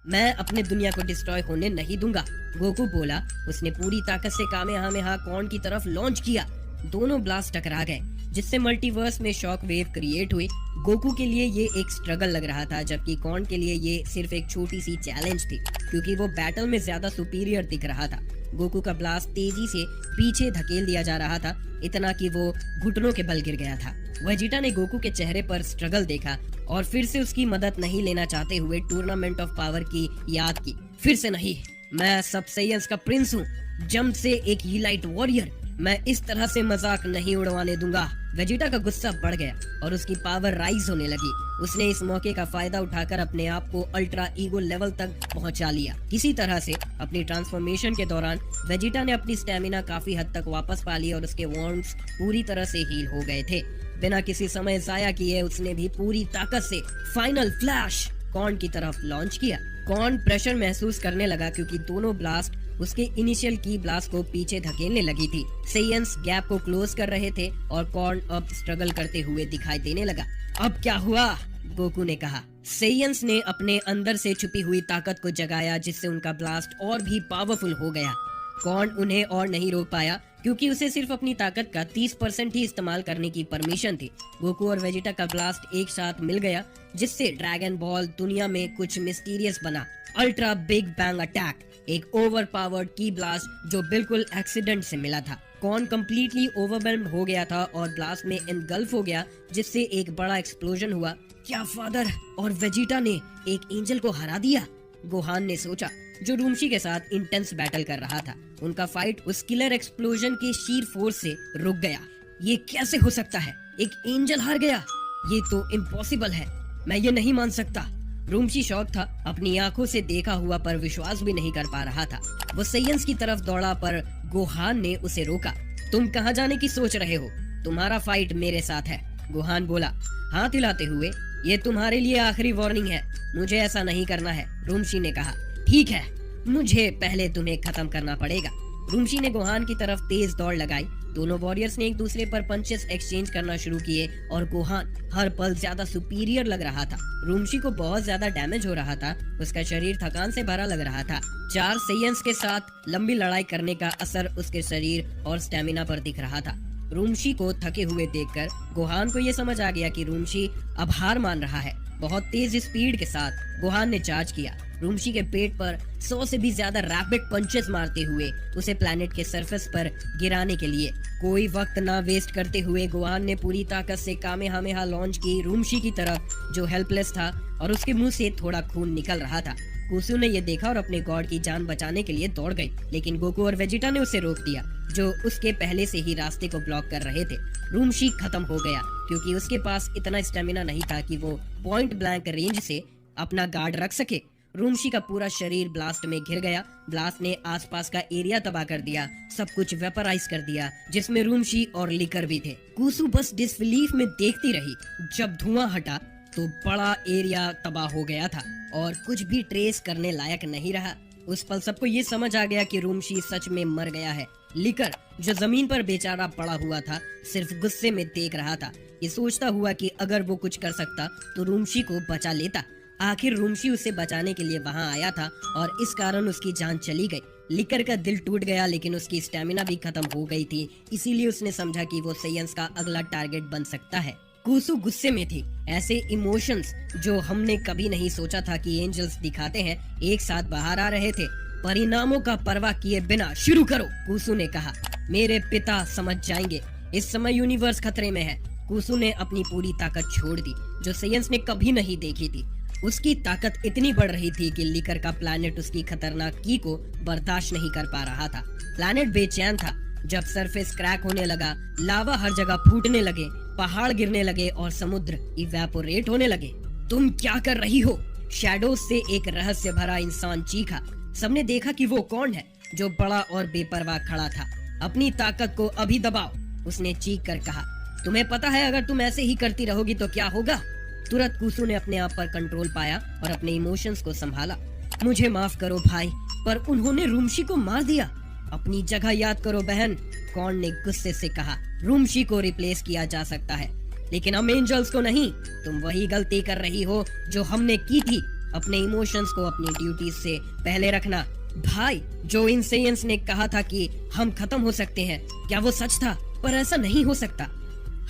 मैं अपने दुनिया को डिस्ट्रॉय होने नहीं दूंगा, गोकू बोला। उसने पूरी ताकत से कामेहामेहा कॉर्न की तरफ लॉन्च किया। दोनों ब्लास्ट टकरा गए, जिससे मल्टीवर्स में शॉक वेव क्रिएट हुई। गोकू के लिए ये एक स्ट्रगल लग रहा था, जबकि कॉर्न के लिए ये सिर्फ एक छोटी सी चैलेंज थी, क्योंकि वो बैटल में ज्यादा सुपीरियर दिख रहा था। गोकू का ब्लास्ट तेजी से पीछे धकेल दिया जा रहा था, इतना कि वो घुटनों के बल गिर गया था। वेजिटा ने गोकू के चेहरे पर स्ट्रगल देखा और फिर से उसकी मदद नहीं लेना चाहते हुए टूर्नामेंट ऑफ पावर की याद की। फिर से नहीं, मैं सब सैयन्स का प्रिंस हूँ, जंप से एक हीलाइट वॉरियर। मैं इस तरह से मजाक नहीं उड़वाने दूंगा। वेजिटा का गुस्सा बढ़ गया और उसकी पावर राइज होने लगी। उसने इस मौके का फायदा उठाकर अपने आप को अल्ट्रा ईगो लेवल तक पहुंचा लिया। किसी तरह से अपनी ट्रांसफॉर्मेशन के दौरान वेजिटा ने अपनी स्टेमिना काफी हद तक वापस पा ली और उसके वॉन्ड्स पूरी तरह से हील हो गए थे। बिना किसी समय जाया किए उसने भी पूरी ताकत से फाइनल फ्लैश कॉर्न की तरफ लॉन्च किया। कॉर्न प्रेशर महसूस करने लगा, क्योंकि दोनों ब्लास्ट उसके इनिशियल की ब्लास्ट को पीछे धकेलने लगी थी। सेयन्स गैप को क्लोज कर रहे थे और कॉर्न अब स्ट्रगल करते हुए दिखाई देने लगा। अब क्या हुआ? गोकू ने कहा। सेयन्स ने अपने अंदर से छुपी हुई ताकत को जगाया, जिससे उनका ब्लास्ट और भी पावरफुल हो गया। कॉर्न उन्हें और नहीं रोक पाया, क्योंकि उसे सिर्फ अपनी ताकत का 30% ही इस्तेमाल करने की परमिशन थी। गोकू और वेजिटा का ब्लास्ट एक साथ मिल गया, जिससे ड्रैगन बॉल दुनिया में कुछ मिस्टीरियस बना। अल्ट्रा बिग बैंग अटैक, एक ओवर पावर्ड की ब्लास्ट जो बिल्कुल एक्सीडेंट से मिला था। कॉर्न कम्प्लीटली ओवरवेल्म्ड हो गया था और ब्लास्ट में एनगल्फ हो गया, जिससे एक बड़ा एक्सप्लोजन हुआ। क्या फादर और वेजिटा ने एक एंजल को हरा दिया? गोहान ने सोचा, जो रूमशी के साथ इंटेंस बैटल कर रहा था। उनका फाइट उस किलर एक्सप्लोजन के शीर फोर्स से रुक गया। ये कैसे हो सकता है? एक एंजल हार गया? ये तो इम्पॉसिबल है। मैं ये नहीं मान सकता। रूमशी शॉक था, अपनी आंखों से देखा हुआ पर विश्वास भी नहीं कर पा रहा था। वो सेयन्स की तरफ दौड़ा, पर गोहान ने उसे रोका। तुम कहाँ जाने की सोच रहे हो? तुम्हारा फाइट मेरे साथ है, गोहान बोला, हाथ हिलाते हुए। ये तुम्हारे लिए आखिरी वार्निंग है, मुझे ऐसा नहीं करना है, रूमशी ने कहा। ठीक है, मुझे पहले तुम्हें खत्म करना पड़ेगा। रूमशी ने गोहान की तरफ तेज दौड़ लगाई। दोनों वॉरियर्स ने एक दूसरे पर पंचेस एक्सचेंज करना शुरू किए और गोहान हर पल ज्यादा सुपीरियर लग रहा था। रूमशी को बहुत ज्यादा डैमेज हो रहा था, उसका शरीर थकान से भरा लग रहा था। 4 सेयन्स के साथ लंबी लड़ाई करने का असर उसके शरीर और स्टेमिना पर दिख रहा था। रूमशी को थके हुए देखकर गोहान को ये समझ आ गया कि रूमशी अब हार मान रहा है। बहुत तेज स्पीड के साथ गोहान ने चार्ज किया, रूमशी के पेट पर 100 से भी ज्यादा रैपिड पंचेस मारते हुए उसे प्लैनेट के सरफेस पर गिराने के लिए। कोई वक्त ना वेस्ट करते हुए गोहान ने पूरी ताकत से कामेहामेहा लॉन्च की रूमशी की तरफ, जो हेल्पलेस था और उसके मुंह से थोड़ा खून निकल रहा था। कुसु ने ये देखा और अपने गॉड की जान बचाने के लिए दौड़ गई, लेकिन गोकू और वेजिटा ने उसे रोक दिया, जो उसके पहले से ही रास्ते को ब्लॉक कर रहे थे। रूमशी खत्म हो गया, क्योंकि उसके पास इतना स्टेमिना नहीं था कि वो पॉइंट ब्लैंक रेंज से अपना गार्ड रख सके। रूमशी का पूरा शरीर ब्लास्ट में घिर गया। ब्लास्ट ने आसपास का एरिया तबाह कर दिया, सब कुछ वेपराइज कर दिया, जिसमें रूमशी और लिकर भी थे। कुसु बस डिसबिलीफ में देखती रही। जब धुआं हटा तो बड़ा एरिया तबाह हो गया था और कुछ भी ट्रेस करने लायक नहीं रहा। उस पल सबको ये समझ आ गया कि रूमशी सच में मर गया है। लिकर, जो जमीन पर बेचारा पड़ा हुआ था, सिर्फ गुस्से में देख रहा था। ये सोचता हुआ कि अगर वो कुछ कर सकता तो रूमशी को बचा लेता। आखिर रूमशी उसे बचाने के लिए वहां आया था और इस कारण उसकी जान चली गई। लिकर का दिल टूट गया, लेकिन उसकी स्टेमिना भी खत्म हो गई थी, इसीलिए उसने समझा कि वो सेयन्स का अगला टारगेट बन सकता है। कुसु गुस्से में थी। ऐसे इमोशंस जो हमने कभी नहीं सोचा था कि एंजल्स दिखाते हैं, एक साथ बाहर आ रहे थे। परिणामों का परवाह किए बिना शुरू करो, कुसु ने कहा। मेरे पिता समझ जाएंगे, इस समय यूनिवर्स खतरे में है। कुसु ने अपनी पूरी ताकत छोड़ दी, जो सेयन्स ने कभी नहीं देखी थी। उसकी ताकत इतनी बढ़ रही थी कि लिकर का प्लैनेट उसकी खतरनाक की को बर्दाश्त नहीं कर पा रहा था। प्लैनेट बेचैन था। जब सरफेस क्रैक होने लगा, लावा हर जगह फूटने लगे, पहाड़ गिरने लगे और समुद्र इवेपोरेट होने लगे। तुम क्या कर रही हो? शैडोज से एक रहस्य भरा इंसान चीखा। सबने देखा कि वो कौन है, जो बड़ा और बेपरवाह खड़ा था। अपनी ताकत को अभी दबाओ, उसने चीख कर कहा। तुम्हें पता है अगर तुम ऐसे ही करती रहोगी तो क्या होगा? तुरंत कुसु ने अपने आप पर कंट्रोल पाया और अपने इमोशंस को संभाला। मुझे माफ करो भाई, पर उन्होंने रूमशी को मार दिया। अपनी जगह याद करो बहन, कॉर्न ने गुस्से से कहा। रूमशी को रिप्लेस किया जा सकता है, लेकिन हम एंजल्स को नहीं। तुम वही गलती कर रही हो जो हमने की थी। अपने इमोशंस को अपनी ड्यूटीज से पहले रखना। भाई, जो इन सेयंस ने कहा था कि हम खत्म हो सकते हैं, क्या वो सच था? पर ऐसा नहीं हो सकता।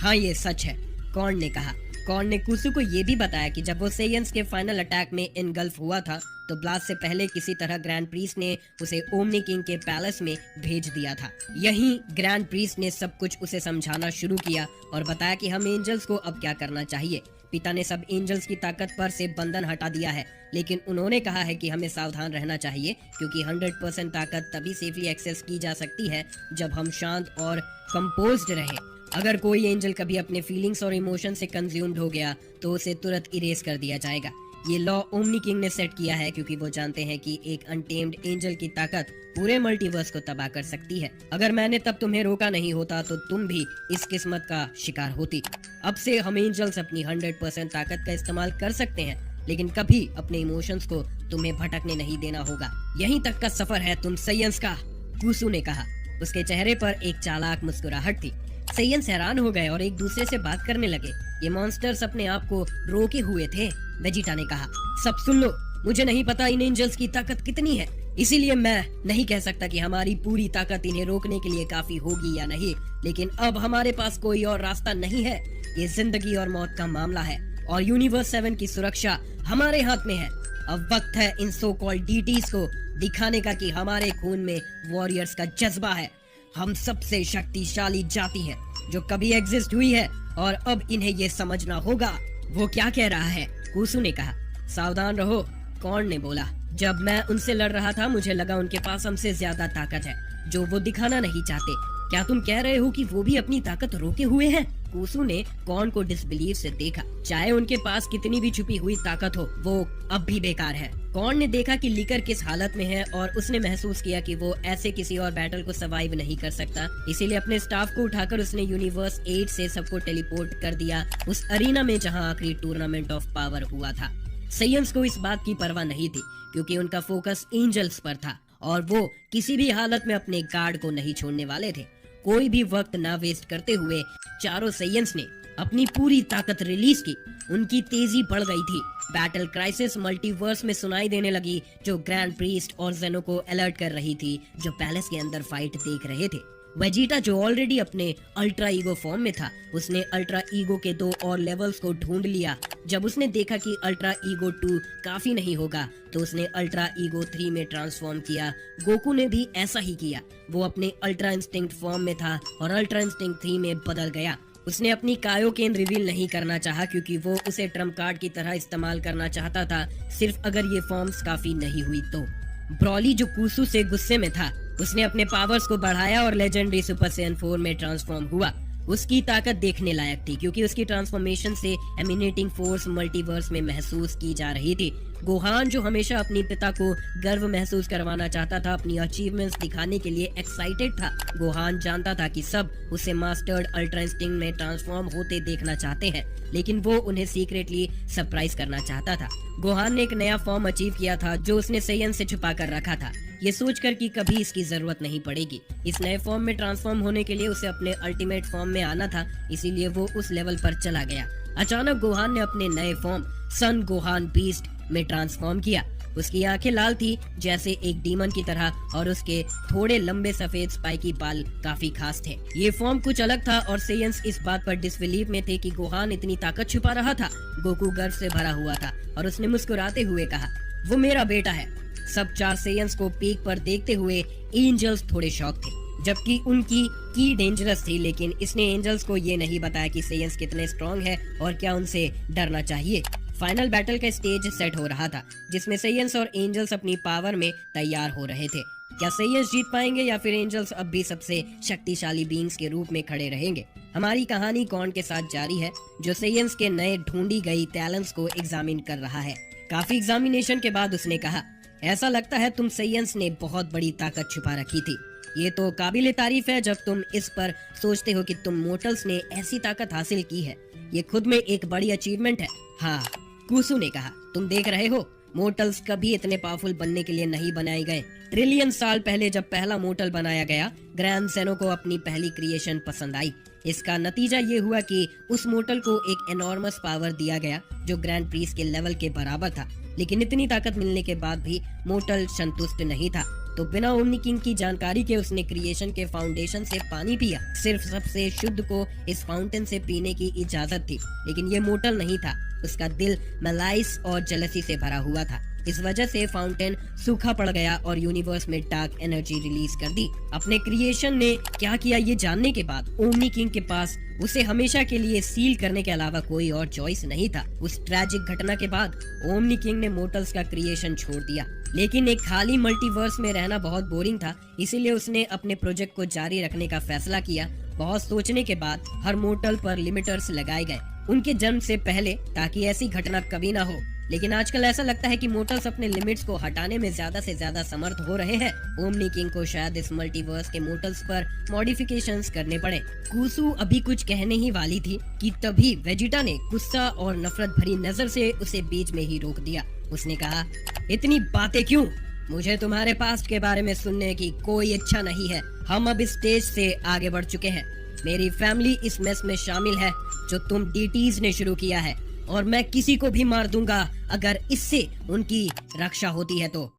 हाँ, ये सच है, कॉर्न ने कहा। कॉर्न ने कुसु को ये भी बताया कि जब वो सेयंस के फाइनल अटैक में इनगल्फ हुआ था तो ब्लास्ट से पहले किसी तरह ग्रैंड प्रीस्ट ने उसे ओमनी किंग के पैलेस में भेज दिया था। यहीं ग्रैंड प्रीस्ट ने सब कुछ उसे समझाना शुरू किया और बताया कि हम एंजल्स को अब क्या करना चाहिए। पिता ने सब एंजल्स की ताकत पर से बंधन हटा दिया है, लेकिन उन्होंने कहा है कि हमें सावधान रहना चाहिए क्योंकि 100% ताकत तभी सेफली एक्सेस की जा सकती है जब हम शांत और कंपोज्ड रहें। अगर कोई एंजल कभी अपने फीलिंग्स और इमोशन से कंज्यूम्ड हो गया तो उसे तुरंत इरेज कर दिया जाएगा। ये लॉ ओमनी किंग ने सेट किया है क्योंकि वो जानते हैं कि एक अनटेम्ड एंजल की ताकत पूरे मल्टीवर्स को तबाह कर सकती है। अगर मैंने तब तुम्हें रोका नहीं होता तो तुम भी इस किस्मत का शिकार होती। अब से हम एंजल्स अपनी 100% ताकत का इस्तेमाल कर सकते हैं, लेकिन कभी अपने इमोशंस को तुम्हें भटकने नहीं देना होगा। यहीं तक का सफर है तुम सेयंस का, कुसु ने कहा। उसके चेहरे पर एक चालाक मुस्कुराहट थी। सेयंस हैरान हो गए और एक दूसरे से बात करने लगे। ये मॉन्स्टर्स अपने आप को रोके हुए थे। वेजिटा ने कहा, सब सुन लो, मुझे नहीं पता इन एंजल्स की ताकत कितनी है, इसीलिए मैं नहीं कह सकता कि हमारी पूरी ताकत इन्हें रोकने के लिए काफी होगी या नहीं, लेकिन अब हमारे पास कोई और रास्ता नहीं है। ये जिंदगी और मौत का मामला है और यूनिवर्स 7 की सुरक्षा हमारे हाथ में है। अब वक्त है इन सो कॉल्ड डीटीज को दिखाने का कि हमारे खून में वॉरियर्स का जज्बा है। हम सबसे शक्तिशाली जाति है जो कभी एग्जिस्ट हुई है और अब इन्हें ये समझना होगा। वो क्या कह रहा है? कुसु ने कहा। सावधान रहो, कॉर्न ने बोला। जब मैं उनसे लड़ रहा था मुझे लगा उनके पास हमसे ज्यादा ताकत है जो वो दिखाना नहीं चाहते। क्या तुम कह रहे हो कि वो भी अपनी ताकत रोके हुए हैं? कुसु ने कॉर्न को डिसबिलीव से देखा। चाहे उनके पास कितनी भी छुपी हुई ताकत हो, वो अब भी बेकार है। कॉर्न ने देखा कि लिकर किस हालत में है और उसने महसूस किया कि वो ऐसे किसी और बैटल को सर्वाइव नहीं कर सकता। इसीलिए अपने स्टाफ को उठाकर उसने यूनिवर्स 8 से सबको टेलीपोर्ट कर दिया उस अरीना में जहां आखिरी टूर्नामेंट ऑफ पावर हुआ था। सेयंस को इस बात की परवाह नहीं थी क्योंकि उनका फोकस एंजल्स पर था और वो किसी भी हालत में अपने गार्ड को नहीं छोड़ने वाले थे। कोई भी वक्त ना वेस्ट करते हुए चारों सेयंस ने अपनी पूरी ताकत रिलीज की। उनकी तेजी बढ़ गई थी। बैटल क्राइसिस मल्टीवर्स में सुनाई देने लगी जो ग्रैंड प्रीस्ट और जेनो को अलर्ट कर रही थी जो पैलेस के अंदर फाइट देख रहे थे। वेजिटा जो ऑलरेडी अपने अल्ट्रा ईगो फॉर्म में था, उसने अल्ट्रा ईगो के 2 और लेवल्स को ढूंढ लिया। जब उसने देखा कि अल्ट्रा ईगो 2 काफी नहीं होगा तो उसने अल्ट्रा ईगो 3 में ट्रांसफॉर्म किया। गोकू ने भी ऐसा ही किया। वो अपने अल्ट्रा इंस्टिंक्ट फॉर्म में था और अल्ट्रा इंस्टिंक्ट 3 में बदल गया। उसने अपनी कायोकेन रिवील नहीं करना चाहा क्योंकि वो उसे ट्रम्प कार्ड की तरह इस्तेमाल करना चाहता था, सिर्फ अगर ये फॉर्म्स काफी नहीं हुई तो। ब्रॉली जो कुसु से गुस्से में था, उसने अपने पावर्स को बढ़ाया और लेजेंडरी सुपर सैयन 4 में ट्रांसफॉर्म हुआ। उसकी ताकत देखने लायक थी क्योंकि उसकी ट्रांसफॉर्मेशन से एमिनेटिंग फोर्स मल्टीवर्स में महसूस की जा रही थी। गोहान जो हमेशा अपने पिता को गर्व महसूस करवाना चाहता था, अपनी अचीवमेंट्स दिखाने के लिए एक्साइटेड था। गोहान जानता था कि सब उसे मास्टर्ड अल्ट्रा इंस्टिंक्ट में ट्रांसफॉर्म होते देखना चाहते हैं, लेकिन वो उन्हें सीक्रेटली सरप्राइज करना चाहता था। गोहान ने एक नया फॉर्म अचीव किया था जो उसने सेयन से छुपा कर रखा था, ये सोचकर कि कभी इसकी जरूरत नहीं पड़ेगी। इस नए फॉर्म में ट्रांसफॉर्म होने के लिए उसे अपने अल्टीमेट फॉर्म में आना था, इसीलिए वो उस लेवल पर चला गया। अचानक गोहान ने अपने नए फॉर्म सन गोहान बीस्ट में ट्रांसफॉर्म किया। उसकी आंखें लाल थी जैसे एक डीमन की तरह और उसके थोड़े लंबे सफेद स्पाइकी बाल काफी खास थे। ये फॉर्म कुछ अलग था और सेयंस इस बात पर डिसबिलीव में थे कि गोहान इतनी ताकत छुपा रहा था। गोकू गर्व से भरा हुआ था और उसने मुस्कुराते हुए कहा, वो मेरा बेटा है। सब 4 सेयंस को पीक पर देखते हुए एंजल्स थोड़े शॉक थे, जबकि उनकी की डेंजरस थी, लेकिन इसने एंजल्स को ये नहीं बताया कि सेयंस कितने स्ट्रॉन्ग है और क्या उनसे डरना चाहिए। फाइनल बैटल का स्टेज सेट हो रहा था जिसमें सेयंस और एंजल्स अपनी पावर में तैयार हो रहे थे। क्या सेयंस जीत पाएंगे या फिर एंजल्स अब भी सबसे शक्तिशाली बीइंग्स के रूप में खड़े रहेंगे? हमारी कहानी कॉर्न के साथ जारी है जो सेयंस के नए ढूंढी गई टैलेंट्स को एग्जामिन कर रहा है। काफी एग्जामिनेशन के बाद उसने कहा, ऐसा लगता है तुम सेयंस ने बहुत बड़ी ताकत छुपा रखी थी। ये तो काबिले तारीफ है जब तुम इस पर सोचते हो कि तुम मोर्टल्स ने ऐसी ताकत हासिल की है। ये खुद में एक बड़ी अचीवमेंट है। हाँ, कुसु ने कहा, तुम देख रहे हो, मोर्टल्स कभी इतने पावरफुल बनने के लिए नहीं बनाए गए। ट्रिलियन साल पहले जब पहला मोर्टल बनाया गया, ग्रैंड जेनो को अपनी पहली क्रिएशन पसंद आई। इसका नतीजा ये हुआ कि उस मोर्टल को एक एनॉर्मस पावर दिया गया जो ग्रैंड प्रीस्ट के लेवल के बराबर था। लेकिन इतनी ताकत मिलने के बाद भी मोर्टल संतुष्ट नहीं था। तो बिना ओमनी किंग की जानकारी के उसने क्रिएशन के फाउंडेशन से पानी पिया। सिर्फ सबसे शुद्ध को इस फाउंटेन से पीने की इजाजत थी, लेकिन ये मोर्टल नहीं था। उसका दिल मलाइस और जलसी से भरा हुआ था। इस वजह से फाउंटेन सूखा पड़ गया और यूनिवर्स में डार्क एनर्जी रिलीज कर दी। अपने क्रिएशन ने क्या किया ये जानने के बाद ओमनी किंग के पास उसे हमेशा के लिए सील करने के अलावा कोई और चॉइस नहीं था। उस ट्रैजिक घटना के बाद ओमनी किंग ने मोर्टल्स का क्रिएशन छोड़ दिया, लेकिन एक खाली मल्टीवर्स में रहना बहुत बोरिंग था, इसीलिए उसने अपने प्रोजेक्ट को जारी रखने का फैसला किया। बहुत सोचने के बाद हर मोर्टल पर लिमिटर्स लगाए गए उनके जन्म से पहले, ताकि ऐसी घटना कभी ना हो। लेकिन आजकल ऐसा लगता है कि मोर्टल्स अपने लिमिट्स को हटाने में ज्यादा से ज्यादा समर्थ हो रहे हैं। ओमनी किंग को शायद इस मल्टीवर्स के मोर्टल्स पर मॉडिफिकेशंस करने पड़े। कुसु अभी कुछ कहने ही वाली थी कि तभी वेजिटा ने गुस्सा और नफरत भरी नजर से उसे बीच में ही रोक दिया। उसने कहा, इतनी बातें क्यों? मुझे तुम्हारे पास्ट के बारे में सुनने की कोई इच्छा नहीं है। हम अब इस स्टेज से आगे बढ़ चुके हैं। मेरी फैमिली इस मेस में शामिल है जो तुम डीटीज ने शुरू किया है, और मैं किसी को भी मार दूंगा अगर इससे उनकी रक्षा होती है तो।